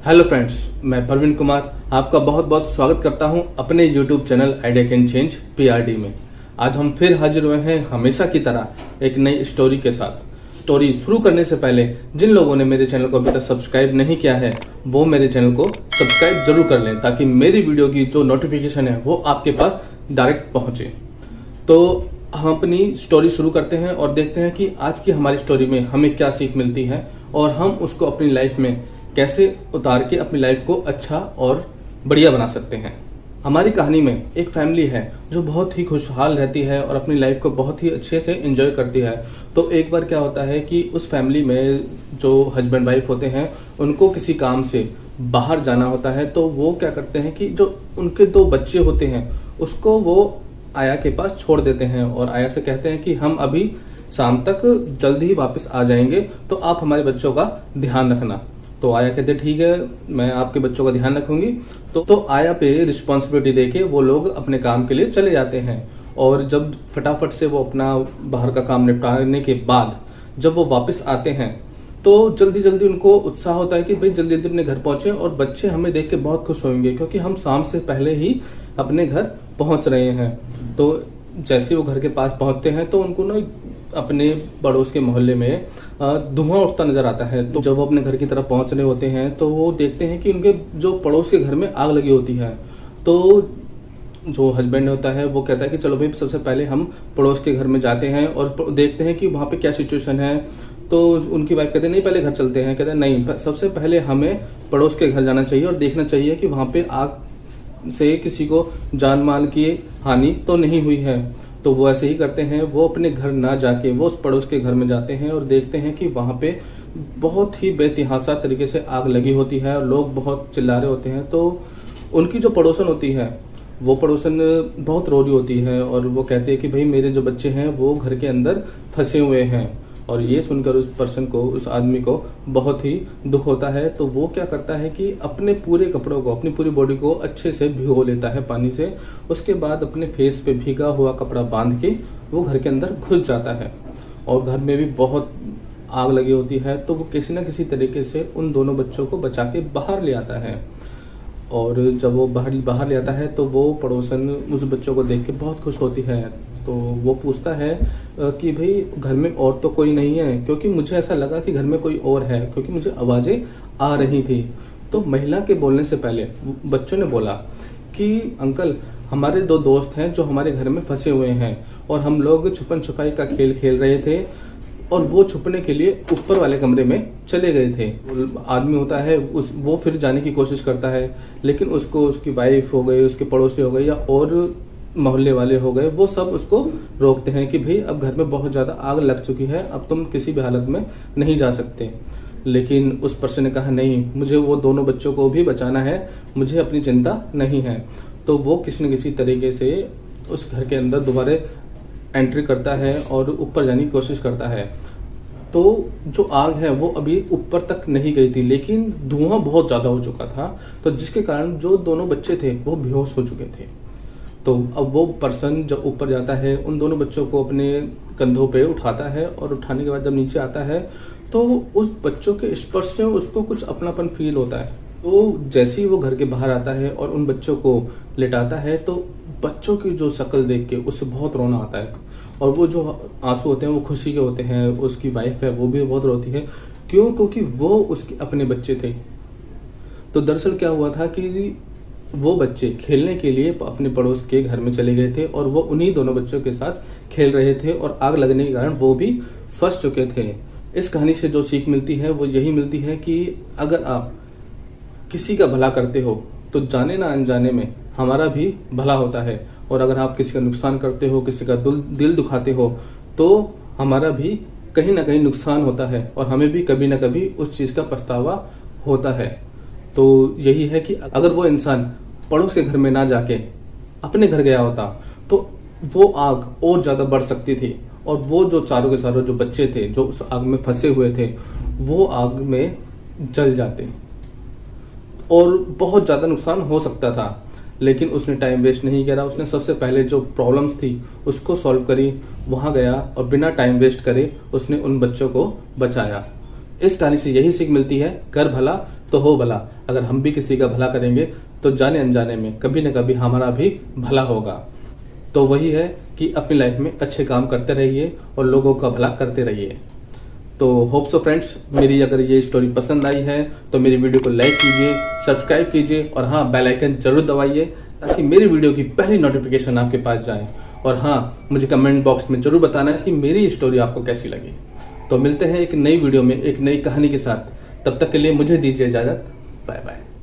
Hello friends, मैं प्रवीण कुमार आपका बहुत बहुत स्वागत करता हूं अपने YouTube channel idea can change PRD में। आज हम फिर हाजिर हुए हैं हमेशा की तरह एक नई स्टोरी के साथ। स्टोरी शुरू करने से पहले जिन लोगों ने मेरे चैनल को अभी तक सब्सक्राइब नहीं किया है वो मेरे चैनल को सब्सक्राइब जरूर कर लें ताकि मेरी वीडियो की जो नोटिफिकेशन है वो आपके पास डायरेक्ट पहुंचे। तो हम अपनी स्टोरी शुरू करते हैं और देखते हैं कि आज की हमारी स्टोरी में हमें क्या सीख मिलती है और हम उसको अपनी लाइफ में कैसे उतार के अपनी लाइफ को अच्छा और बढ़िया बना सकते हैं। हमारी कहानी में एक फैमिली है जो बहुत ही खुशहाल रहती है और अपनी लाइफ को बहुत ही अच्छे से एंजॉय करती है। तो एक बार क्या होता है कि उस फैमिली में जो हस्बैंड वाइफ होते हैं उनको किसी काम से बाहर जाना होता है। तो वो क्या करते हैं कि जो उनके 2 बच्चे होते हैं उसको वो आया के पास छोड़ देते हैं और आया से कहते हैं कि हम अभी शाम तक जल्दी ही वापस आ जाएंगे, तो आप हमारे बच्चों का ध्यान रखना। तो आया कहते ठीक है, मैं आपके बच्चों का ध्यान रखूंगी। तो आया पे रिस्पॉन्सिबिलिटी देके वो लोग अपने काम के लिए चले जाते हैं। और जब फटाफट से वो अपना बाहर का काम निपटाने के बाद जब वो वापस आते हैं तो जल्दी जल्दी उनको उत्साह होता है कि भाई जल्दी जल्दी अपने घर पहुंचे और बच्चे हमें देख के बहुत खुश होंगे क्योंकि हम शाम से पहले ही अपने घर पहुंच रहे हैं। तो जैसे वो घर के पास पहुंचते हैं तो उनको ना अपने पड़ोस के मोहल्ले में धुआं उठता नजर आता है। तो जब वो अपने घर की तरफ पहुंच रहे होते हैं तो वो देखते हैं कि उनके जो पड़ोस के घर में आग लगी होती है। तो जो हस्बैंड होता है वो कहता है कि चलो भाई सबसे पहले हम पड़ोस के घर में जाते हैं और देखते हैं कि वहाँ पे क्या सिचुएशन है। तो उनकी वाइफ कहते हैं नहीं पहले घर चलते हैं। कहते हैं नहीं, सबसे पहले हमें पड़ोस के घर जाना चाहिए और देखना चाहिए कि वहाँ पे आग से किसी को जान माल की हानि तो नहीं हुई है। तो वो ऐसे ही करते हैं, वो अपने घर ना जाके वो उस पड़ोस के घर में जाते हैं और देखते हैं कि वहाँ पे बहुत ही बेतहाशा तरीके से आग लगी होती है और लोग बहुत चिल्ला रहे होते हैं। तो उनकी जो पड़ोसन होती है वो पड़ोसन बहुत रो रही होती है और वो कहते हैं कि भाई मेरे जो बच्चे हैं वो घर के अंदर फंसे हुए हैं। और ये सुनकर उस पर्सन को, उस आदमी को बहुत ही दुख होता है। तो वो क्या करता है कि अपने पूरे कपड़ों को, अपनी पूरी बॉडी को अच्छे से भिगो लेता है पानी से। उसके बाद अपने फेस पे भीगा हुआ कपड़ा बांध के वो घर के अंदर घुस जाता है। और घर में भी बहुत आग लगी होती है तो वो किसी न किसी तरीके से उन दोनों बच्चों को बचा के बाहर ले आता है। और जब वो बाहर ले आता है तो वो पड़ोसन उस बच्चों को देख के बहुत खुश होती है। तो वो पूछता है कि भाई घर में और तो कोई नहीं है, क्योंकि मुझे ऐसा लगा कि घर में कोई और है क्योंकि मुझे आवाज़ें आ रही थी। तो महिला के बोलने से पहले बच्चों ने बोला कि अंकल हमारे 2 दोस्त हैं जो हमारे घर में फंसे हुए हैं और हम लोग छुपन छुपाई का खेल खेल रहे थे और वो छुपने के लिए ऊपर वाले कमरे में चले गए थे। आदमी होता है वो फिर जाने की कोशिश करता है लेकिन उसको उसकी वाइफ हो गई, उसके पड़ोसी हो गए या और मोहल्ले वाले हो गए, वो सब उसको रोकते हैं कि भाई अब घर में बहुत ज़्यादा आग लग चुकी है, अब तुम किसी भी हालत में नहीं जा सकते। लेकिन उस पर्सन ने कहा नहीं, मुझे वो दोनों बच्चों को भी बचाना है, मुझे अपनी चिंता नहीं है। तो वो किसी न किसी तरीके से उस घर के अंदर दोबारा एंट्री करता है और ऊपर जाने की कोशिश करता है। तो जो आग है वो अभी ऊपर तक नहीं गई थी लेकिन धुआं बहुत ज़्यादा हो चुका था, तो जिसके कारण जो दोनों बच्चे थे वो बेहोश हो चुके थे। तो अब वो पर्सन जब ऊपर जाता है उन दोनों बच्चों को अपने कंधों पे उठाता है और उठाने के बाद जब नीचे आता है तो उस बच्चों के स्पर्श से उसको कुछ अपनापन फील होता है। तो जैसे ही वो घर के बाहर आता है और उन बच्चों को लिटाता है तो बच्चों की जो शक्ल देख के उससे बहुत रोना आता है और वो जो आंसू होते हैं वो खुशी के होते हैं। उसकी वाइफ है वो भी बहुत रोती है, क्यों? क्योंकि वो उसके अपने बच्चे थे। तो दरअसल क्या हुआ था कि वो बच्चे खेलने के लिए अपने पड़ोस के घर में चले गए थे और वो उन्हीं दोनों बच्चों के साथ खेल रहे थे और आग लगने के कारण वो भी फंस चुके थे। इस कहानी से जो सीख मिलती है वो यही मिलती है कि अगर आप किसी का भला करते हो तो जाने ना अनजाने में हमारा भी भला होता है, और अगर आप किसी का नुकसान करते हो, किसी का दिल दुखाते हो तो हमारा भी कहीं ना कहीं नुकसान होता है और हमें भी कभी ना कभी उस चीज़ का पछतावा होता है। तो यही है कि अगर वो इंसान पड़ोस के घर में ना जाके अपने घर गया होता तो वो आग और ज़्यादा बढ़ सकती थी और वो जो चारों के चारों जो बच्चे थे जो उस आग में फंसे हुए थे वो आग में जल जाते और बहुत ज़्यादा नुकसान हो सकता था। लेकिन उसने टाइम वेस्ट नहीं करा, उसने सबसे पहले जो प्रॉब्लम्स थी उसको सॉल्व करी, वहाँ गया और बिना टाइम वेस्ट करे उसने उन बच्चों को बचाया। इस कहानी से यही सीख मिलती है, कर भला तो हो भला। अगर हम भी किसी का भला करेंगे तो जाने अनजाने में कभी न कभी हमारा भी भला होगा। तो वही है कि अपनी लाइफ में अच्छे काम करते रहिए और लोगों का भला करते रहिए। तो होप सो फ्रेंड्स, मेरी अगर ये स्टोरी पसंद आई है तो मेरी वीडियो को लाइक कीजिए, सब्सक्राइब कीजिए और हाँ, बेल आइकन जरूर दबाइए ताकि मेरी वीडियो की पहली नोटिफिकेशन आपके पास जाए। और हाँ, मुझे कमेंट बॉक्स में जरूर बताना है कि मेरी स्टोरी आपको कैसी लगी। तो मिलते हैं एक नई वीडियो में एक नई कहानी के साथ। तब तक के लिए मुझे दीजिए इजाजत। Bye bye.